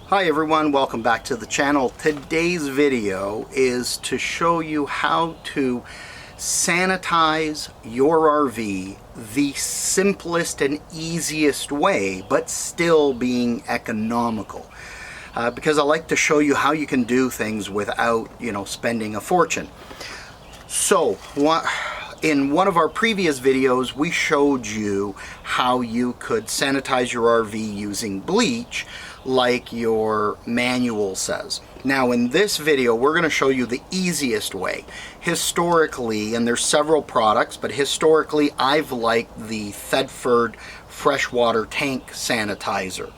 Hi everyone, welcome back to the channel. Today's video is to show you how to sanitize your RV the simplest and easiest way, but still being economical. Because I like to show you how you can do things without, spending a fortune. So, in one of our previous videos, we showed you how you could sanitize your RV using bleach, like your manual says. Now in this video we're going to show you the easiest way. Historically, and there's several products, but historically I've liked the Thetford freshwater tank sanitizer,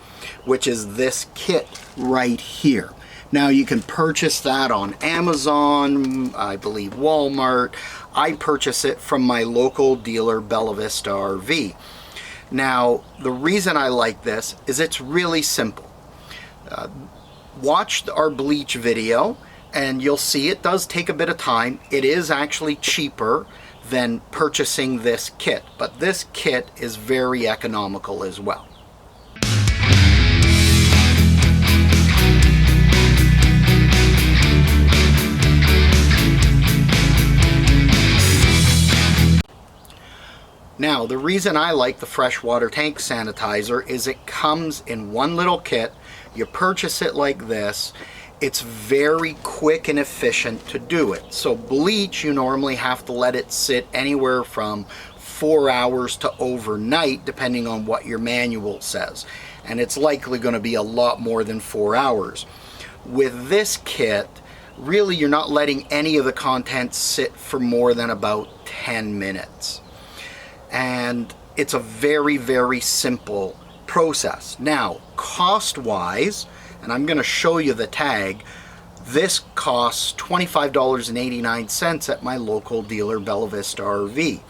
which is this kit right here. Now you can purchase that on Amazon, I believe Walmart. I purchase it from my local dealer, Bella Vista RV. Now the reason I like this is it's really simple. Watch our bleach video and you'll see it does take a bit of time. It is actually cheaper than purchasing this kit, but this kit is very economical as well. Now, the reason I like the freshwater tank sanitizer is it comes in one little kit. You purchase it like this. It's very quick and efficient to do it. So bleach, you normally have to let it sit anywhere from 4 hours to overnight, depending on what your manual says. And it's likely going to be a lot more than 4 hours. With this kit, really you're not letting any of the contents sit for more than about 10 minutes. And it's a very, very simple process. Now, cost-wise, and I'm going to show you the tag, this costs $25.89 at my local dealer, Bella Vista RV.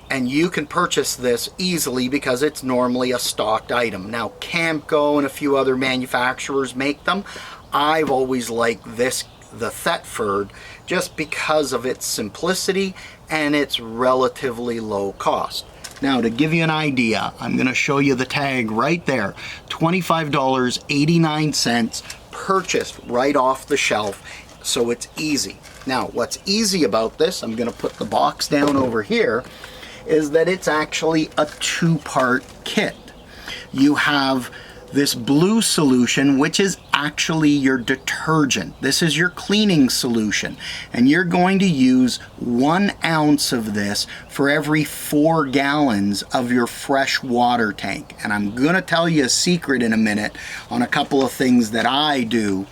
And you can purchase this easily because it's normally a stocked item. Now, Camco and a few other manufacturers make them. I've always liked this, the Thetford, just because of its simplicity and its relatively low cost. Now, to give you an idea, I'm going to show you the tag right there. $25.89 purchased right off the shelf, so it's easy. Now, what's easy about this, I'm going to put the box down over here, is that it's actually a two-part kit. You have this blue solution, which is actually your detergent. This is your cleaning solution, and you're going to use 1 ounce of this for every 4 gallons of your fresh water tank. And I'm gonna tell you a secret in a minute on a couple of things that I do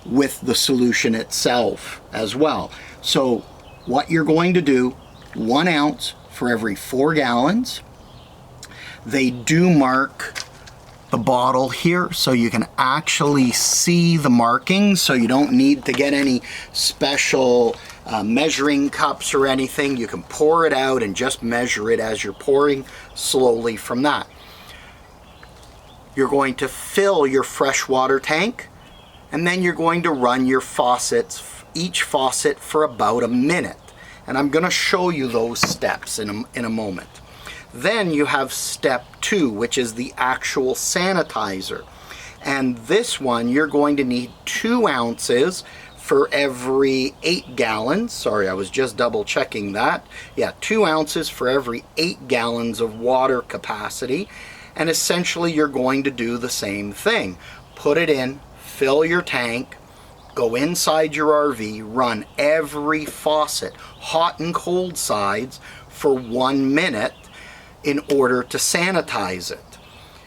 with the solution itself as well. So what you're going to do, 1 ounce for every 4 gallons. They do mark the bottle here so you can actually see the markings, so you don't need to get any special measuring cups or anything. You can pour it out and just measure it as you're pouring slowly from that. You're going to fill your freshwater tank, and then you're going to run your faucets, each faucet for about a minute. And I'm going to show you those steps in a moment. Then you have step 2, which is the actual sanitizer. And this one, you're going to need 2 ounces for every 8 gallons. Sorry, I was just double checking that. Yeah, 2 ounces for every 8 gallons of water capacity. And essentially you're going to do the same thing. Put it in, fill your tank, go inside your RV, run every faucet, hot and cold sides, for 1 minute in order to sanitize it.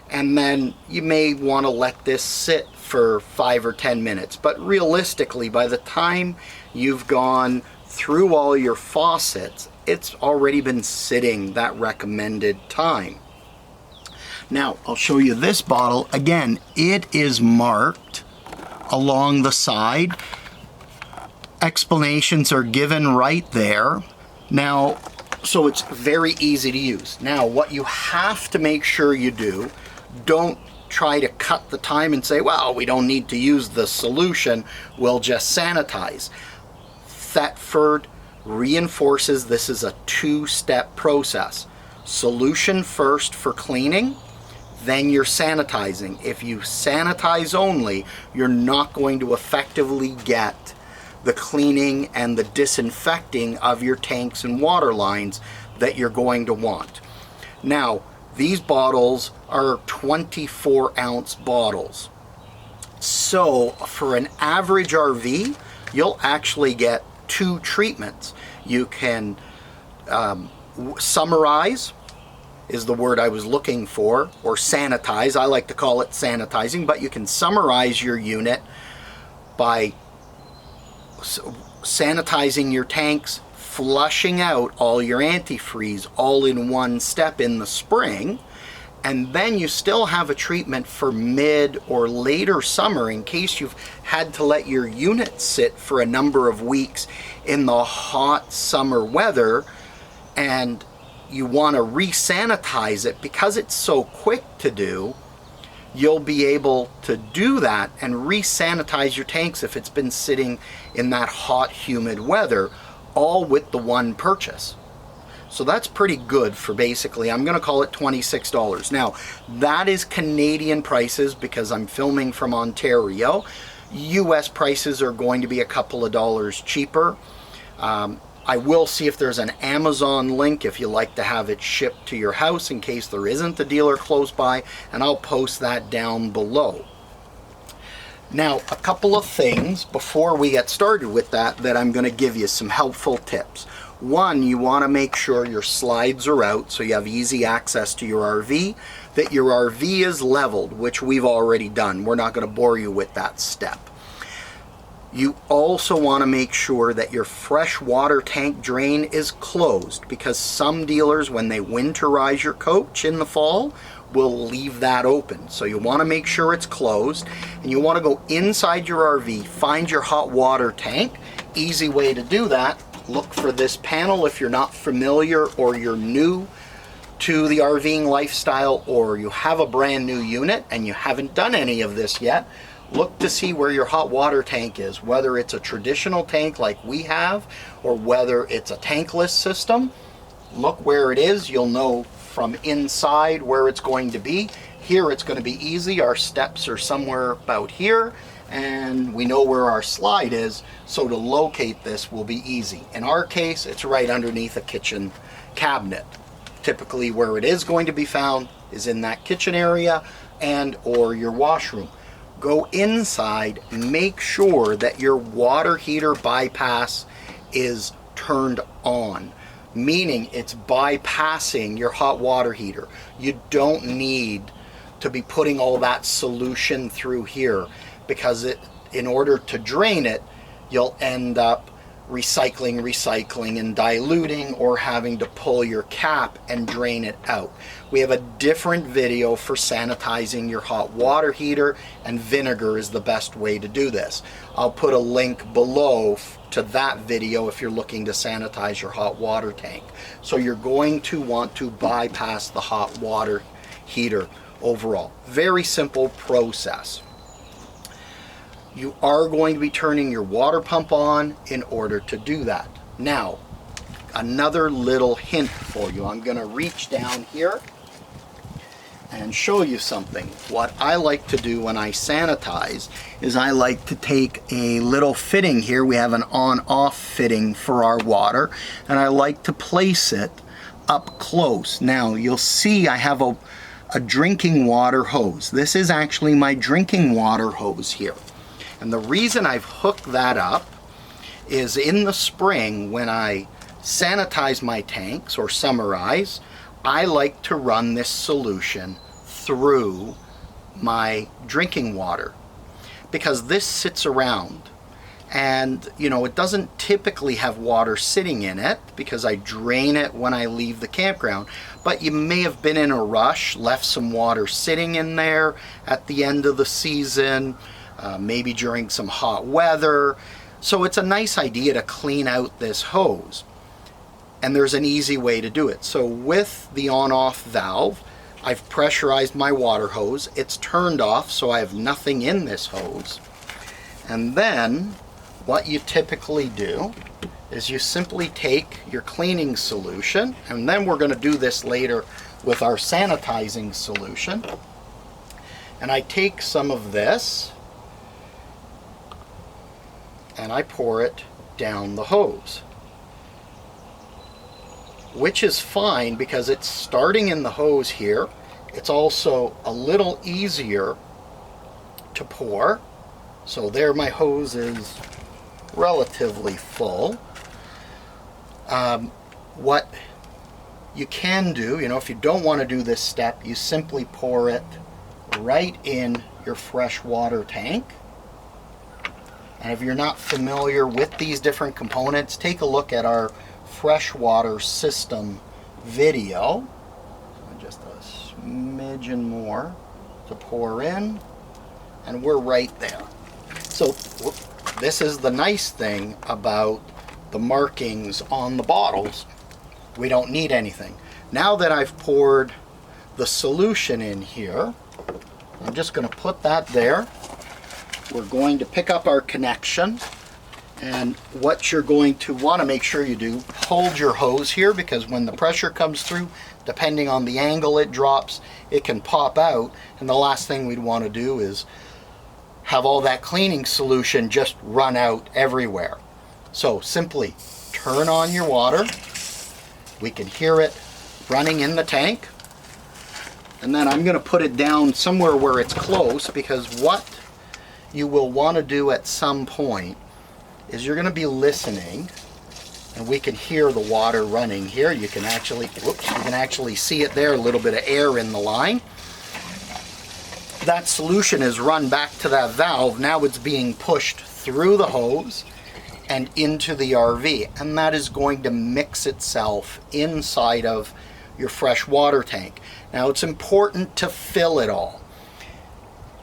And then you may want to let this sit for 5 or 10 minutes, but realistically by the time you've gone through all your faucets, it's already been sitting that recommended time. Now I'll show you this bottle again. It is marked along the side. Explanations are given right there. Now, so it's very easy to use. Now, what you have to make sure you do, don't try to cut the time and say, well, we don't need to use the solution, we'll just sanitize. Thetford reinforces this is a 2-step process. Solution first for cleaning, then you're sanitizing. If you sanitize only, you're not going to effectively get the cleaning and the disinfecting of your tanks and water lines that you're going to want. Now, these bottles are 24-ounce bottles. So for an average RV, you'll actually get 2 treatments. You can summarize is the word I was looking for, or sanitize. I like to call it sanitizing, but you can summarize your unit by sanitizing your tanks, flushing out all your antifreeze all in one step in the spring, and then you still have a treatment for mid or later summer in case you've had to let your unit sit for a number of weeks in the hot summer weather and you want to re-sanitize it. Because it's so quick to do, you'll be able to do that and re-sanitize your tanks if it's been sitting in that hot, humid weather, all with the one purchase. So that's pretty good for basically, I'm going to call it $26. Now, that is Canadian prices because I'm filming from Ontario. US prices are going to be a couple of dollars cheaper. I will see if there's an Amazon link if you like to have it shipped to your house in case there isn't a dealer close by, and I'll post that down below. Now, a couple of things before we get started with that I'm going to give you some helpful tips. One, you want to make sure your slides are out so you have easy access to your RV, that your RV is leveled, which we've already done. We're not going to bore you with that step. You also want to make sure that your fresh water tank drain is closed, because some dealers, when they winterize your coach in the fall, will leave that open. So you want to make sure it's closed, and you want to go inside your RV, find your hot water tank. Easy way to do that, look for this panel if you're not familiar or you're new to the RVing lifestyle, or you have a brand new unit and you haven't done any of this yet. Look to see where your hot water tank is, whether it's a traditional tank like we have or whether it's a tankless system. Look where it is. You'll know from inside where it's going to be. Here it's going to be easy. Our steps are somewhere about here and we know where our slide is, so to locate this will be easy. In our case, it's right underneath a kitchen cabinet. Typically where it is going to be found is in that kitchen area and or your washroom. Go inside, make sure that your water heater bypass is turned on, meaning it's bypassing your hot water heater. You don't need to be putting all that solution through here, because in order to drain it, you'll end up recycling and diluting, or having to pull your cap and drain it out. We have a different video for sanitizing your hot water heater, and vinegar is the best way to do this. I'll put a link below to that video if you're looking to sanitize your hot water tank. So you're going to want to bypass the hot water heater overall. Very simple process. You are going to be turning your water pump on in order to do that. Now, another little hint for you. I'm going to reach down here and show you something. What I like to do when I sanitize is I like to take a little fitting here. We have an on-off fitting for our water, and I like to place it up close. Now, you'll see I have a drinking water hose. This is actually my drinking water hose here. And the reason I've hooked that up is in the spring when I sanitize my tanks or summarize, I like to run this solution through my drinking water, because this sits around and it doesn't typically have water sitting in it because I drain it when I leave the campground, but you may have been in a rush, left some water sitting in there at the end of the season, maybe during some hot weather. So it's a nice idea to clean out this hose, and there's an easy way to do it. So with the on-off valve, I've pressurized my water hose. It's turned off, so I have nothing in this hose. And then what you typically do is you simply take your cleaning solution, and then we're going to do this later with our sanitizing solution. And I take some of this and I pour it down the hose, which is fine because it's starting in the hose here. It's also a little easier to pour. So there, my hose is relatively full. What you can do, if you don't want to do this step, you simply pour it right in your fresh water tank. And if you're not familiar with these different components, take a look at our freshwater system video. Just a smidgen more to pour in, and we're right there. So this is the nice thing about the markings on the bottles. We don't need anything. Now that I've poured the solution in here, I'm just going to put that there. We're going to pick up our connection, and what you're going to want to make sure you do, hold your hose here, because when the pressure comes through, depending on the angle it drops, it can pop out, and the last thing we'd want to do is have all that cleaning solution just run out everywhere. So simply turn on your water. We can hear it running in the tank. And then I'm going to put it down somewhere where it's close, because what you will want to do at some point is you're going to be listening, and we can hear the water running here. You can actually, see it there, a little bit of air in the line. That solution is run back to that valve. Now it's being pushed through the hose and into the RV, and that is going to mix itself inside of your fresh water tank. Now it's important to fill it all.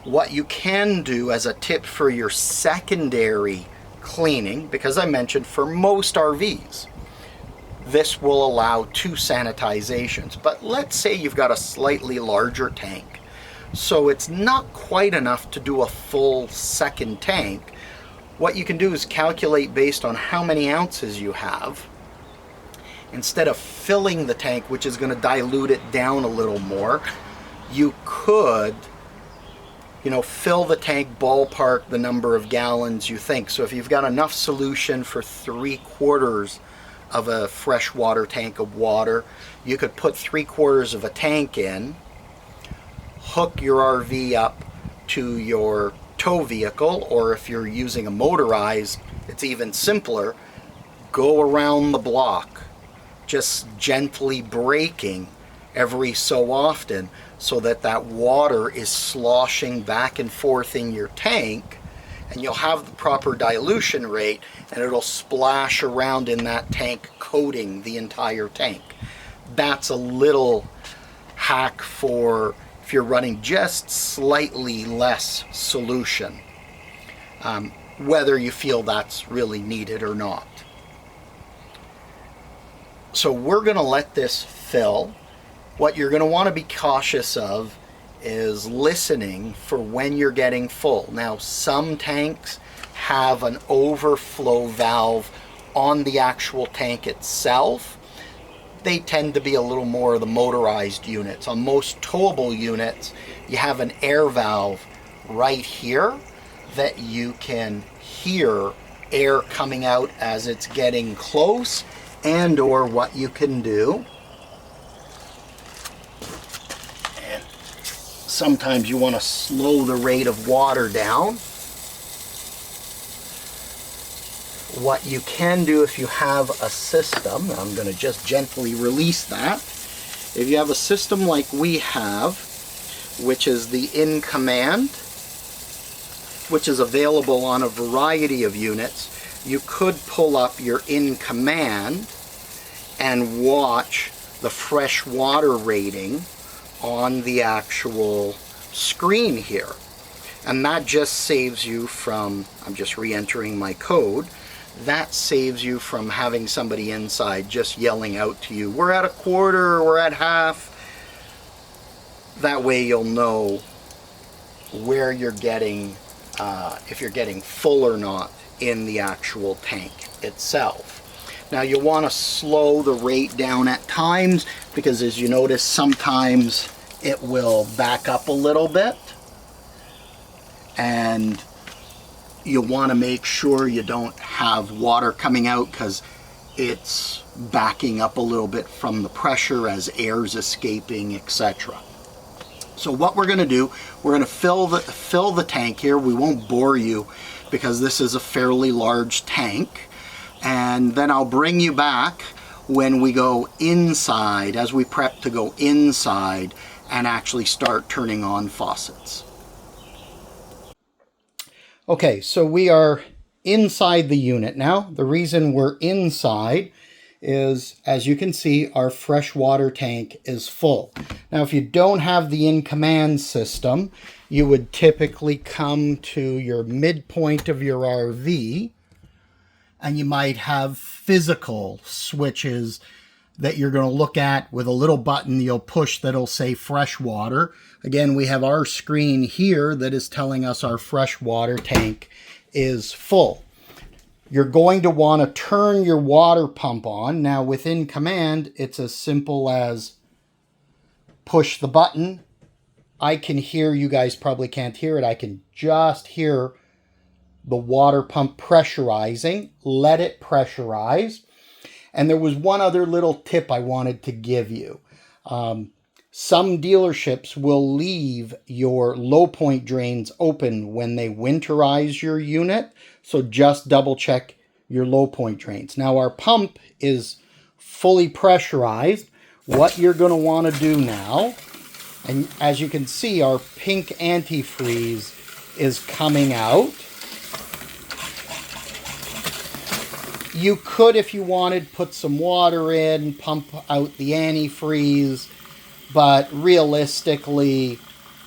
What you can do as a tip for your secondary cleaning, because I mentioned for most RVs, this will allow 2 sanitizations. But let's say you've got a slightly larger tank, so it's not quite enough to do a full second tank. What you can do is calculate based on how many ounces you have. Instead of filling the tank, which is going to dilute it down a little more, you could, fill the tank ballpark the number of gallons you think. So if you've got enough solution for 3/4 of a freshwater tank of water, you could put 3/4 of a tank in, hook your RV up to your tow vehicle, or if you're using a motorized, it's even simpler, go around the block, just gently braking every so often, so that that water is sloshing back and forth in your tank, and you'll have the proper dilution rate, and it'll splash around in that tank, coating the entire tank. That's a little hack for if you're running just slightly less solution, whether you feel that's really needed or not. So we're going to let this fill. What you're going to want to be cautious of is listening for when you're getting full. Now, some tanks have an overflow valve on the actual tank itself. They tend to be a little more of the motorized units. On most towable units, you have an air valve right here that you can hear air coming out as it's getting close. And or what you can do, and sometimes you want to slow the rate of water down. What you can do if you have a system, I'm going to just gently release that. If you have a system like we have, which is the in command, which is available on a variety of units, you could pull up your in command and watch the fresh water rating on the actual screen here. And that just saves you from, I'm just re-entering my code, that saves you from having somebody inside just yelling out to you, we're at 1/4, we're at half. That way you'll know where you're getting, if you're getting full or not in the actual tank itself. Now you'll want to slow the rate down at times, because as you notice, sometimes it will back up a little bit. and you want to make sure you don't have water coming out because it's backing up a little bit from the pressure as air's escaping, etc. So what we're going to do, we're going to fill the tank here. We won't bore you because this is a fairly large tank. And then I'll bring you back when we go inside, as we prep to go inside and actually start turning on faucets. Okay, so we are inside the unit now. The reason we're inside is, as you can see, our fresh water tank is full. Now, if you don't have the in-command system, you would typically come to your midpoint of your RV, and you might have physical switches that you're going to look at with a little button you'll push that'll say fresh water. Again, we have our screen here that is telling us our fresh water tank is full. You're going to want to turn your water pump on. Now, within command, it's as simple as push the button. I can hear, you guys probably can't hear it, I can just hear the water pump pressurizing. Let it pressurize. And there was one other little tip I wanted to give you. Some dealerships will leave your low point drains open when they winterize your unit. So just double check your low point drains. Now our pump is fully pressurized. What you're going to want to do now, and as you can see, our pink antifreeze is coming out. You could, if you wanted, put some water in, pump out the antifreeze, but realistically,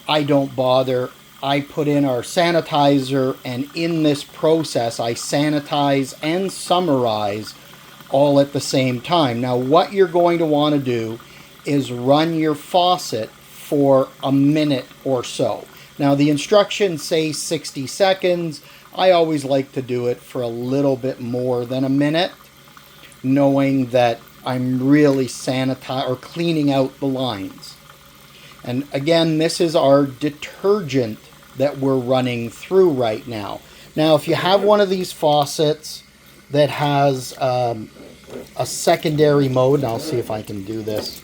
I don't bother. I put in our sanitizer, and in this process, I sanitize and summarize all at the same time. Now, what you're going to want to do is run your faucet for a minute or so. Now, the instructions say 60 seconds. I always like to do it for a little bit more than a minute, knowing that I'm really sanitizing or cleaning out the lines. And again, this is our detergent that we're running through right now. Now, if you have one of these faucets that has a secondary mode, and I'll see if I can do this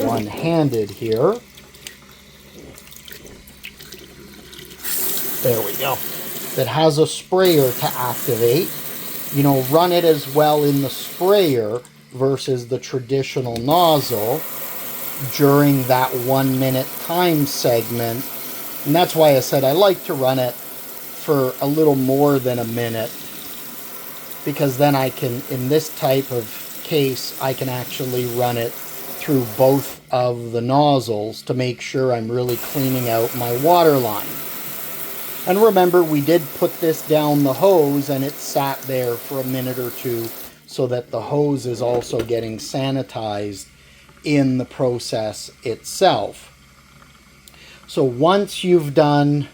one-handed here. There we go. That has a sprayer to activate, you know, run it as well in the sprayer versus the traditional nozzle during that 1 minute time segment. And that's why I said I like to run it for a little more than a minute, because then I can, in this type of case, I can actually run it through both of the nozzles to make sure I'm really cleaning out my water line. And remember, we did put this down the hose and it sat there for a minute or two so that the hose is also getting sanitized in the process itself. So once you've done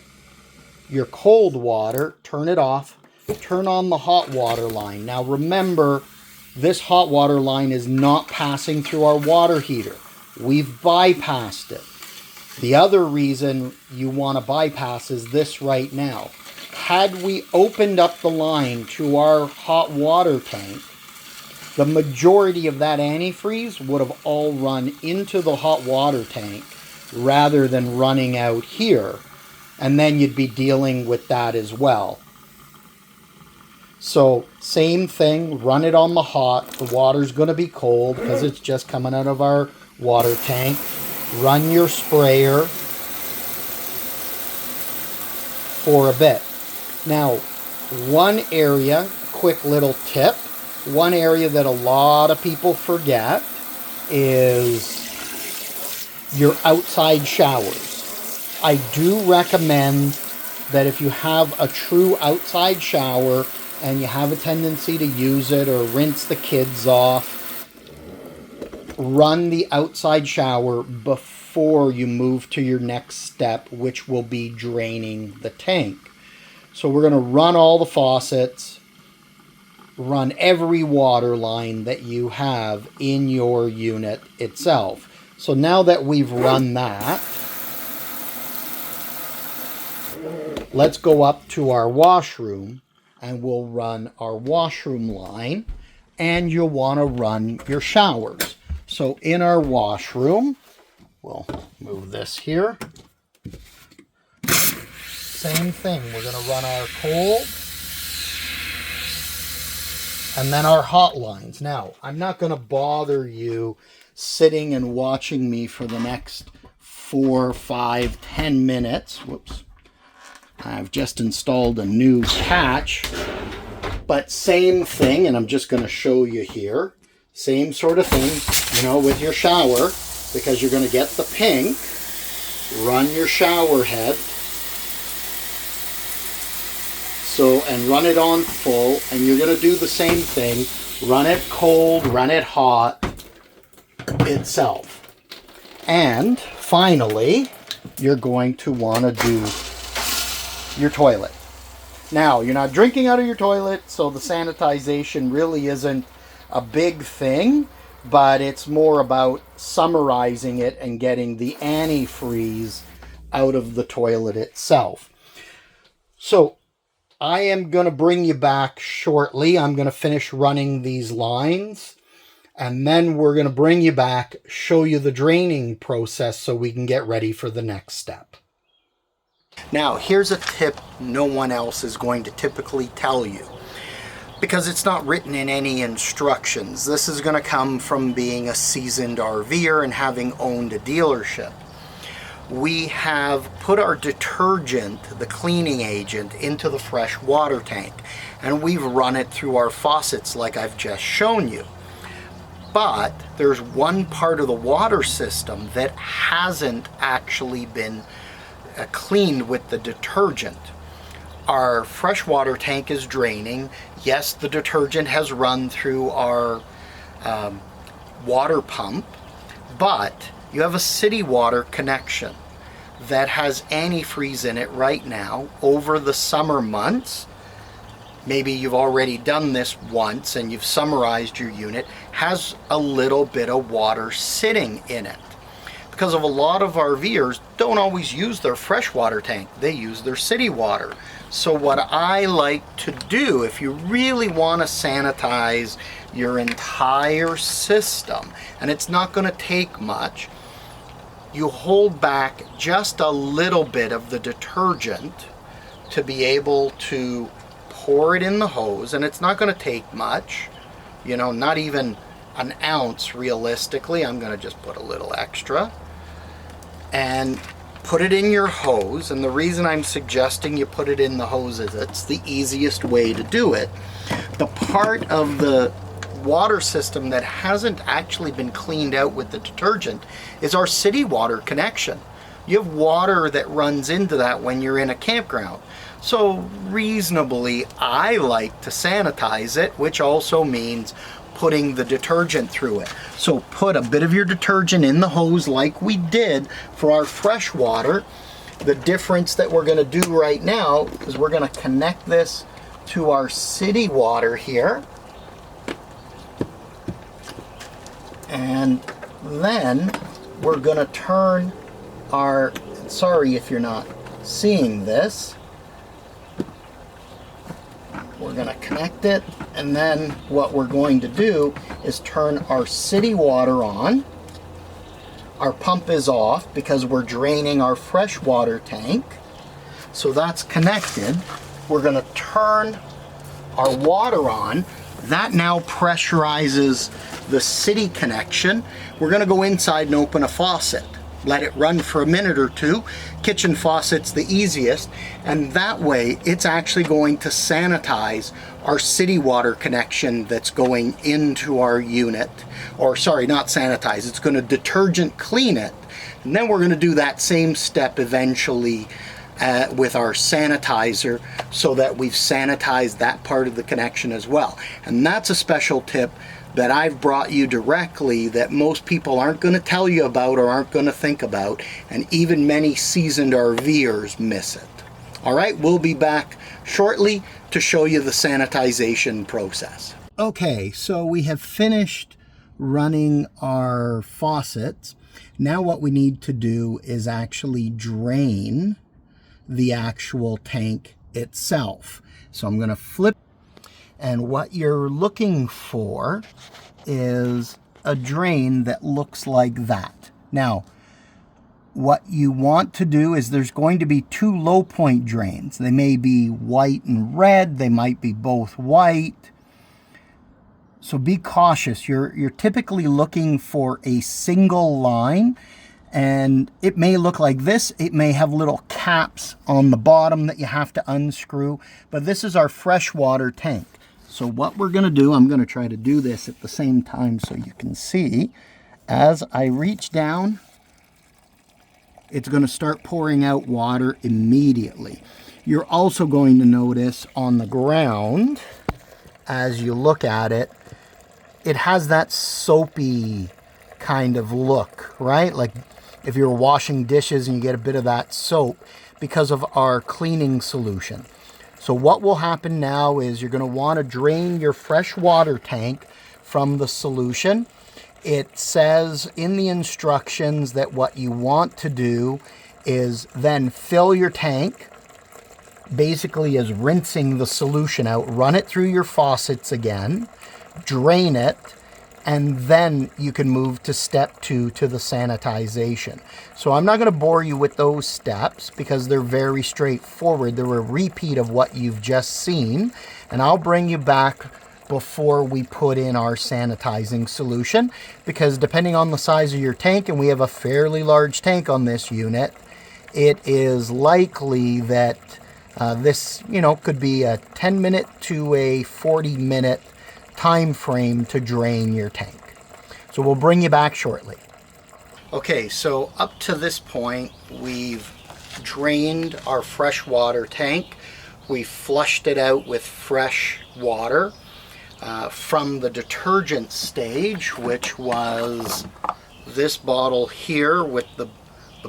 your cold water, turn it off, turn on the hot water line. Now remember, this hot water line is not passing through our water heater. We've bypassed it. The other reason you want to bypass is this right now. Had we opened up the line to our hot water tank, the majority of that antifreeze would have all run into the hot water tank rather than running out here. And then you'd be dealing with that as well. So same thing, run it on the hot. The water's going to be cold because it's just coming out of our water tank. Run your sprayer for a bit. Now, one area, quick little tip, one area that a lot of people forget is your outside showers. I do recommend that if you have a true outside shower and you have a tendency to use it or rinse the kids off, run the outside shower before you move to your next step, which will be draining the tank. So we're going to run all the faucets, run every water line that you have in your unit itself. So now that we've run that, let's go up to our washroom and we'll run our washroom line, and you'll want to run your showers. So in our washroom, we'll move this here. Same thing, we're going to run our cold and then our hot lines. Now, I'm not going to bother you sitting and watching me for the next 4, 5, 10 minutes. Whoops. I've just installed a new patch, but same thing, and I'm just going to show you here. Same sort of thing, you know, with your shower, because you're going to get the pink. Run your shower head. So, and run it on full, and you're going to do the same thing. Run it cold, run it hot itself. And finally, you're going to want to do your toilet. Now, you're not drinking out of your toilet, so the sanitization really isn't a big thing, but it's more about summarizing it and getting the antifreeze out of the toilet itself. So, I am going to bring you back shortly. I'm going to finish running these lines, and then we're going to bring you back, show you the draining process so we can get ready for the next step. Now, here's a tip no one else is going to typically tell you, because it's not written in any instructions. This is going to come from being a seasoned RVer and having owned a dealership. We have put our detergent, the cleaning agent, into the fresh water tank, and we've run it through our faucets like I've just shown you. But there's one part of the water system that hasn't actually been cleaned with the detergent. Our freshwater tank is draining. Yes, the detergent has run through our water pump, but you have a city water connection that has antifreeze in it right now. Over the summer months, maybe you've already done this once and you've summarized your unit, has a little bit of water sitting in it. Because of a lot of RVers don't always use their freshwater tank, they use their city water. So what I like to do, if you really want to sanitize your entire system, and it's not going to take much, you hold back just a little bit of the detergent to be able to pour it in the hose, and it's not going to take much, you know, not even an ounce realistically. I'm going to just put a little extra and put it in your hose. And the reason I'm suggesting you put it in the hose is it's the easiest way to do it. The part of the water system that hasn't actually been cleaned out with the detergent is our city water connection. You have water that runs into that when you're in a campground. So reasonably, I like to sanitize it, which also means putting the detergent through it. So put a bit of your detergent in the hose like we did for our fresh water. The difference that we're going to do right now is we're going to connect this to our city water here. And then we're going to turn our, sorry if you're not seeing this, we're going to connect it, and then what we're going to do is turn our city water on. Our pump is off because we're draining our freshwater tank. So that's connected. We're going to turn our water on. That now pressurizes the city connection. We're going to go inside and open a faucet. Let it run for a minute or two. Kitchen faucet's the easiest, and that way it's actually going to sanitize our city water connection that's going into our unit. Or sorry, not sanitize, it's going to detergent clean it. And then we're going to do that same step eventually with our sanitizer, so that we've sanitized that part of the connection as well. And that's a special tip that I've brought you directly that most people aren't going to tell you about or aren't going to think about, and even many seasoned RVers miss it. All right, we'll be back shortly to show you the sanitization process. Okay, so we have finished running our faucets. Now what we need to do is actually drain the actual tank itself. So I'm going to flip, and what you're looking for is a drain that looks like that. Now, what you want to do is there's going to be two low point drains. They may be white and red. They might be both white. So be cautious. You're typically looking for a single line, and it may look like this. It may have little caps on the bottom that you have to unscrew, but this is our freshwater tank. So what we're going to do, I'm going to try to do this at the same time so you can see. As I reach down, it's going to start pouring out water immediately. You're also going to notice on the ground, as you look at it, it has that soapy kind of look, right? Like if you're washing dishes and you get a bit of that soap because of our cleaning solution. So what will happen now is you're going to want to drain your fresh water tank from the solution. It says in the instructions that what you want to do is then fill your tank, basically as rinsing the solution out, run it through your faucets again, drain it, and then you can move to step 2 to the sanitization. So I'm not going to bore you with those steps because they're very straightforward. They're a repeat of what you've just seen, and I'll bring you back before we put in our sanitizing solution, because depending on the size of your tank, and we have a fairly large tank on this unit, it is likely that this, could be a 10-minute to a 40-minute time frame to drain your tank. So we'll bring you back shortly. Okay, so up to this point, we've drained our fresh water tank. We flushed it out with fresh water from the detergent stage, which was this bottle here with the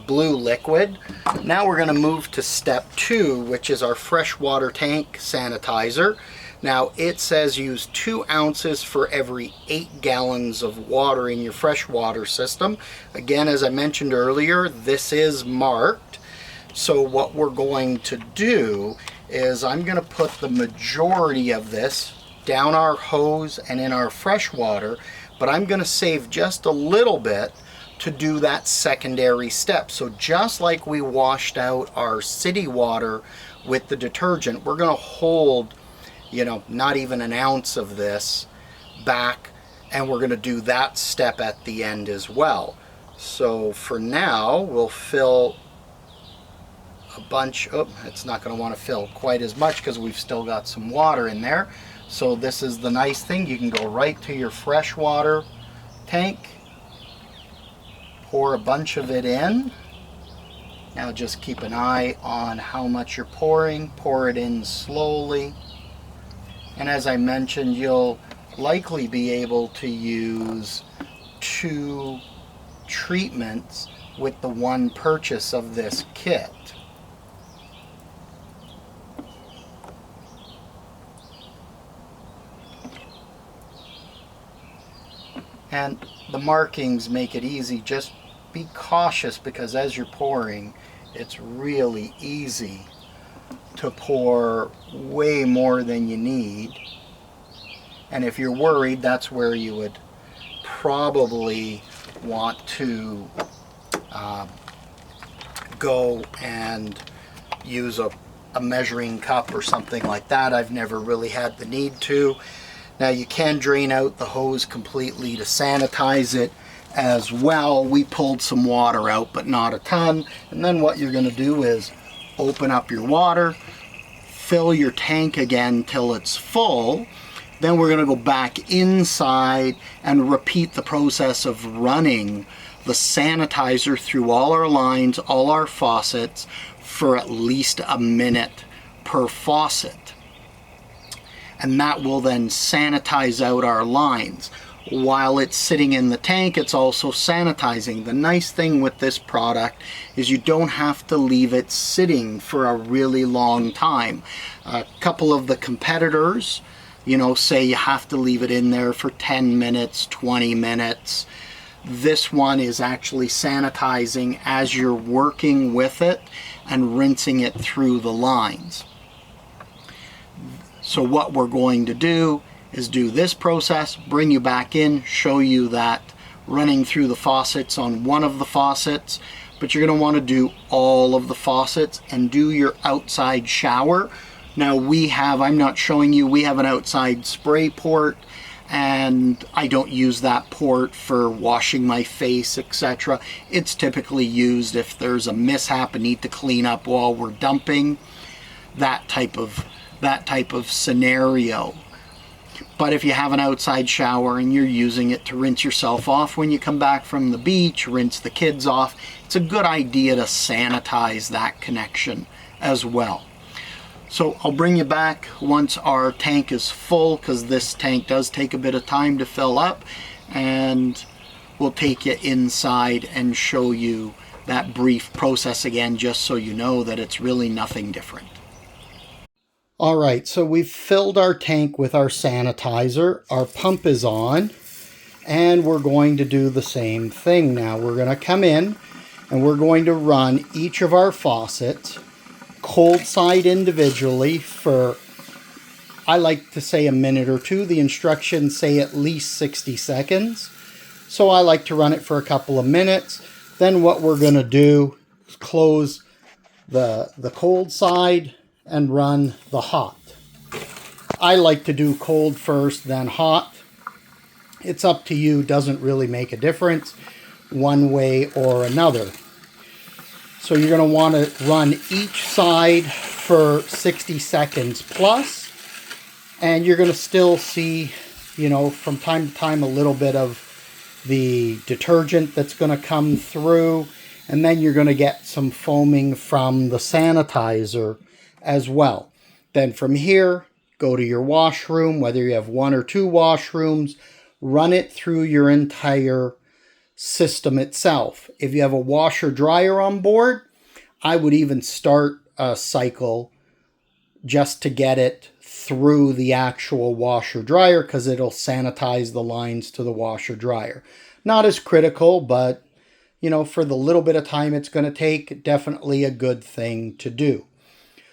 blue liquid. Now we're going to move to step 2, which is our fresh water tank sanitizer. Now it says use 2 ounces for every 8 gallons of water in your freshwater system. Again, as I mentioned earlier, this is marked. So what we're going to do is I'm going to put the majority of this down our hose and in our fresh water, but I'm going to save just a little bit to do that secondary step. So just like we washed out our city water with the detergent, we're going to hold, not even an ounce of this back, and we're going to do that step at the end as well. So for now, we'll fill a bunch. It's not going to want to fill quite as much because we've still got some water in there. So this is the nice thing. You can go right to your fresh water tank, pour a bunch of it in. Now just keep an eye on how much you're pouring. Pour it in slowly. And as I mentioned, you'll likely be able to use 2 treatments with the one purchase of this kit. And the markings make it easy. Just be cautious, because as you're pouring, it's really easy to pour way more than you need. And if you're worried, that's where you would probably want to go and use a measuring cup or something like that. I've never really had the need to. Now you can drain out the hose completely to sanitize it as well. We pulled some water out, but not a ton. And then what you're going to do is open up your water, fill your tank again till it's full. Then we're going to go back inside and repeat the process of running the sanitizer through all our lines, all our faucets, for at least a minute per faucet. And that will then sanitize out our lines. While it's sitting in the tank, it's also sanitizing. The nice thing with this product is you don't have to leave it sitting for a really long time. A couple of the competitors, say you have to leave it in there for 10 minutes, 20 minutes. This one is actually sanitizing as you're working with it and rinsing it through the lines. So what we're going to do is do this process, bring you back in, show you that running through the faucets on one of the faucets, but you're going to want to do all of the faucets and do your outside shower. Now I'm not showing you, we have an outside spray port, and I don't use that port for washing my face, etc. It's typically used if there's a mishap and need to clean up while we're dumping, that type of scenario. But if you have an outside shower and you're using it to rinse yourself off when you come back from the beach, rinse the kids off, it's a good idea to sanitize that connection as well. So I'll bring you back once our tank is full, because this tank does take a bit of time to fill up, and we'll take you inside and show you that brief process again, just so you know that it's really nothing different. All right, so we've filled our tank with our sanitizer. Our pump is on, and we're going to do the same thing now. We're going to come in and we're going to run each of our faucets cold side individually for, I like to say, a minute or two. The instructions say at least 60 seconds. So I like to run it for a couple of minutes. Then what we're going to do is close the cold side and run the hot. I like to do cold first, then hot. It's up to you, doesn't really make a difference one way or another. So you're going to want to run each side for 60 seconds plus, and you're going to still see, from time to time a little bit of the detergent that's going to come through, and then you're going to get some foaming from the sanitizer as well. Then from here, go to your washroom, whether you have one or two washrooms, run it through your entire system itself. If you have a washer dryer on board, I would even start a cycle just to get it through the actual washer dryer, because it'll sanitize the lines to the washer dryer. Not as critical, but for the little bit of time it's going to take, definitely a good thing to do.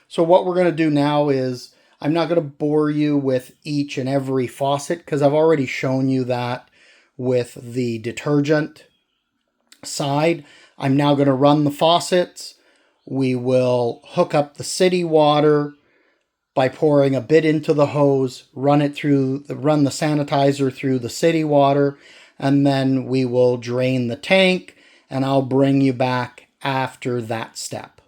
So what we're going to do now is, I'm not going to bore you with each and every faucet, because I've already shown you that with the detergent side. I'm now going to run the faucets. We will hook up the city water by pouring a bit into the hose, run the sanitizer through the city water, and then we will drain the tank, and I'll bring you back after that step.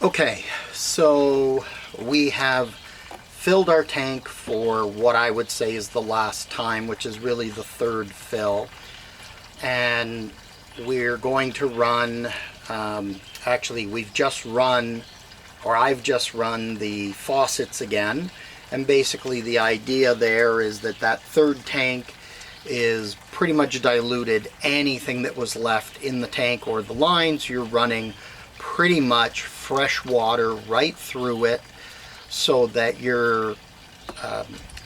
Okay, so we have filled our tank for what I would say is the last time, which is really the third fill. And we're going to run, actually I've just run the faucets again. And basically the idea there is that third tank is pretty much diluted anything that was left in the tank or the lines. You're running pretty much fresh water right through it, so that your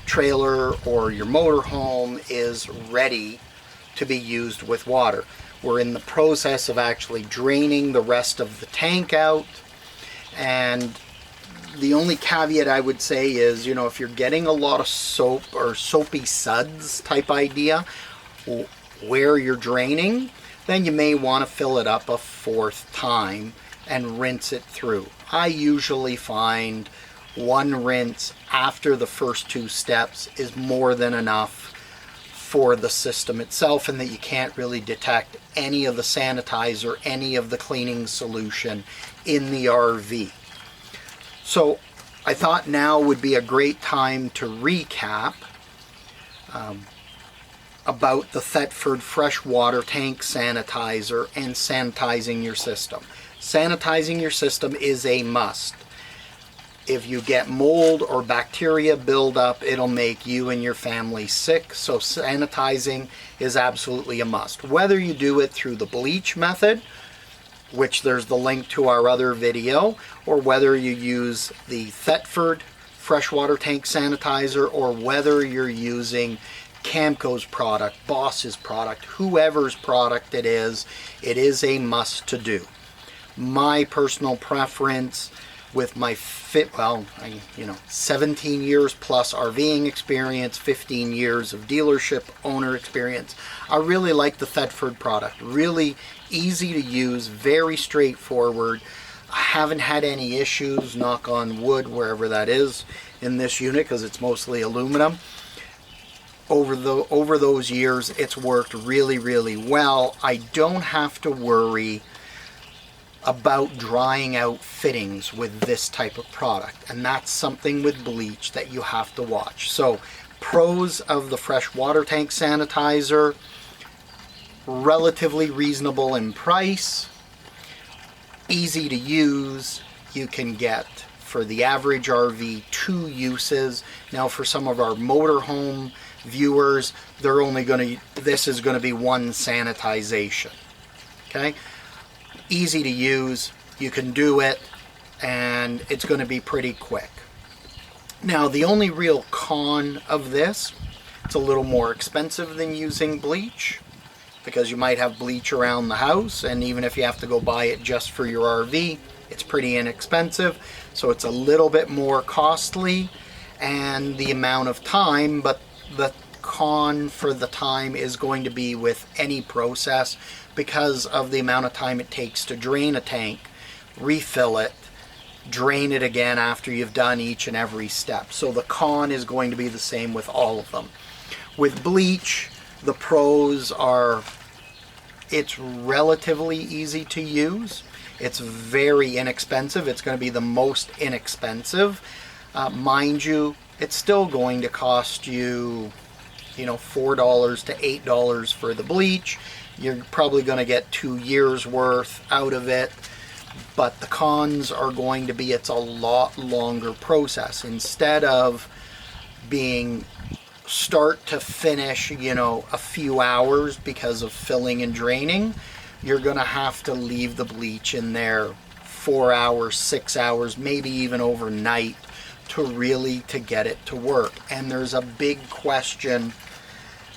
trailer or your motorhome is ready to be used with water. We're in the process of actually draining the rest of the tank out, and the only caveat I would say is, if you're getting a lot of soap or soapy suds type idea where you're draining, then you may want to fill it up a fourth time and rinse it through. I usually find one rinse after the first two steps is more than enough for the system itself, and that you can't really detect any of the sanitizer, any of the cleaning solution in the RV. So I thought now would be a great time to recap about the Thetford Fresh Water Tank Sanitizer and sanitizing your system. Sanitizing your system is a must. If you get mold or bacteria buildup, it'll make you and your family sick. So sanitizing is absolutely a must. Whether you do it through the bleach method, which there's the link to our other video, or whether you use the Thetford Freshwater Tank Sanitizer, or whether you're using Camco's product, Boss's product, whoever's product it is a must to do. My personal preference with my 17 years plus RVing experience, 15 years of dealership owner experience, I really like the Thetford product. Really easy to use, very straightforward. I haven't had any issues, knock on wood, wherever that is in this unit, because it's mostly aluminum. Over those years, it's worked really, really well. I don't have to worry about drying out fittings with this type of product, and that's something with bleach that you have to watch. So, pros of the fresh water tank sanitizer: relatively reasonable in price, easy to use. You can get, for the average RV, 2 uses. Now for some of our motorhome viewers, this is going to be one sanitization. Okay, easy to use, you can do it, and it's going to be pretty quick. Now the only real con of this, it's a little more expensive than using bleach, because you might have bleach around the house, and even if you have to go buy it just for your RV, it's pretty inexpensive, so it's a little bit more costly, and the amount of time. But the con for the time is going to be with any process, because of the amount of time it takes to drain a tank, refill it, drain it again after you've done each and every step. So the con is going to be the same with all of them. With bleach, the pros are, it's relatively easy to use. It's very inexpensive. It's going to be the most inexpensive. Mind you, it's still going to cost you, $4 to $8 for the bleach. You're probably going to get 2 years worth out of it. But the cons are going to be, it's a lot longer process. Instead of being start to finish, a few hours because of filling and draining, you're going to have to leave the bleach in there 4 hours, 6 hours, maybe even overnight to get it to work. And there's a big question,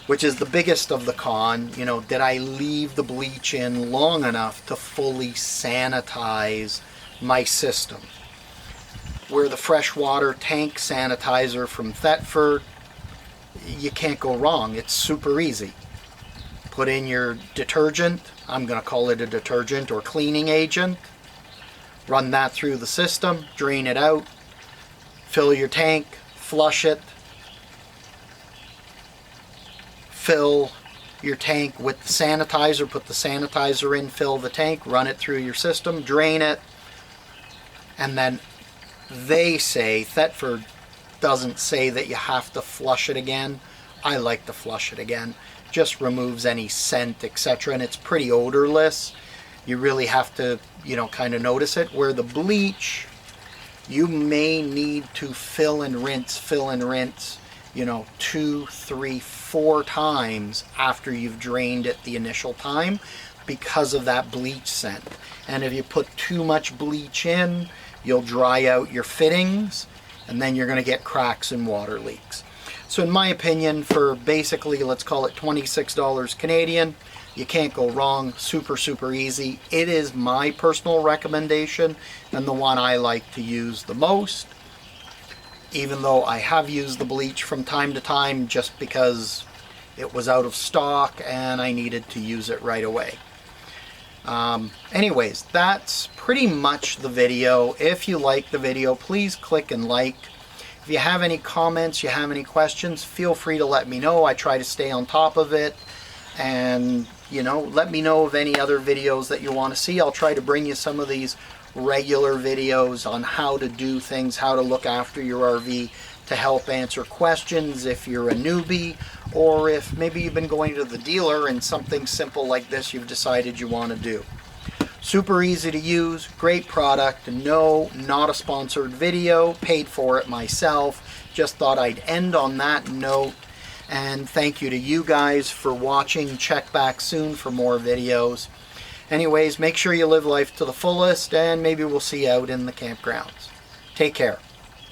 which is the biggest of the con, did I leave the bleach in long enough to fully sanitize my system? Where the freshwater tank sanitizer from Thetford, you can't go wrong. It's super easy. Put in your detergent, I'm going to call it a detergent or cleaning agent, run that through the system, drain it out, fill your tank, flush it, fill your tank with the sanitizer, put the sanitizer in, fill the tank, run it through your system, drain it, and then they say, Thetford doesn't say that you have to flush it again. I like to flush it again. Just removes any scent, etc., and it's pretty odorless. You really have to, kind of notice it. Where the bleach, you may need to fill and rinse, 2, 3, 4 times after you've drained it the initial time, because of that bleach scent. And if you put too much bleach in, you'll dry out your fittings, and then you're going to get cracks and water leaks. So in my opinion, for basically, let's call it $26 Canadian, you can't go wrong. Super, super easy. It is my personal recommendation and the one I like to use the most, even though I have used the bleach from time to time just because it was out of stock and I needed to use it right away. Anyways, that's pretty much the video. If you like the video, please click and like. If you have any comments, you have any questions, feel free to let me know. I try to stay on top of it, and let me know of any other videos that you want to see. I'll try to bring you some of these regular videos on how to do things, how to look after your RV, to help answer questions if you're a newbie, or if maybe you've been going to the dealer and something simple like this you've decided you want to do. Super easy to use, great product. No, not a sponsored video, paid for it myself. Just thought I'd end on that note, and thank you to you guys for watching. Check back soon for more videos. Anyways, make sure you live life to the fullest, and maybe we'll see you out in the campgrounds. Take care.